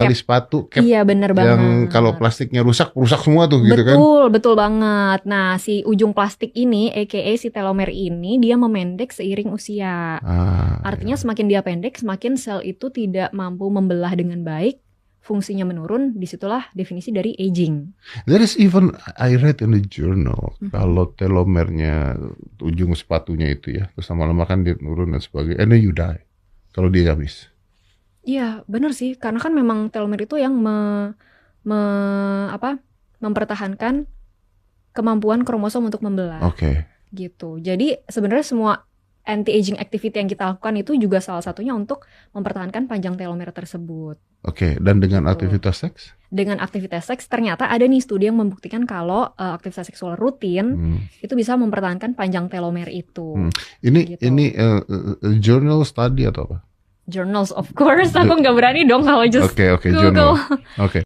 tali sepatu, cap Iya, bener yang banget. kalau plastiknya rusak semua tuh gitu kan. Betul banget. Nah, si ujung plastik ini, aka si telomer ini, dia memendek seiring usia. Artinya Ya. semakin dia pendek, semakin sel itu tidak mampu membelah dengan baik, fungsinya menurun, disitulah definisi dari aging. There is even I read in the journal kalau telomernya ujung sepatunya itu ya, terus lama-lama kan dia turun dan sebagainya, and then you die kalau dia habis. Iya, bener sih. Karena kan memang telomer itu yang mempertahankan kemampuan kromosom untuk membelah. Oke. Gitu. Jadi sebenarnya semua anti-aging activity yang kita lakukan itu juga salah satunya untuk mempertahankan panjang telomer tersebut. Oke, dan dengan Gitu. aktivitas seks? Dengan aktivitas seks ternyata ada nih studi yang membuktikan kalau aktivitas seksual rutin itu bisa mempertahankan panjang telomer itu. Ini Gitu. ini journal study atau apa? Journals of course, aku nggak berani dong kalau just Oke, Google. journal. Oke.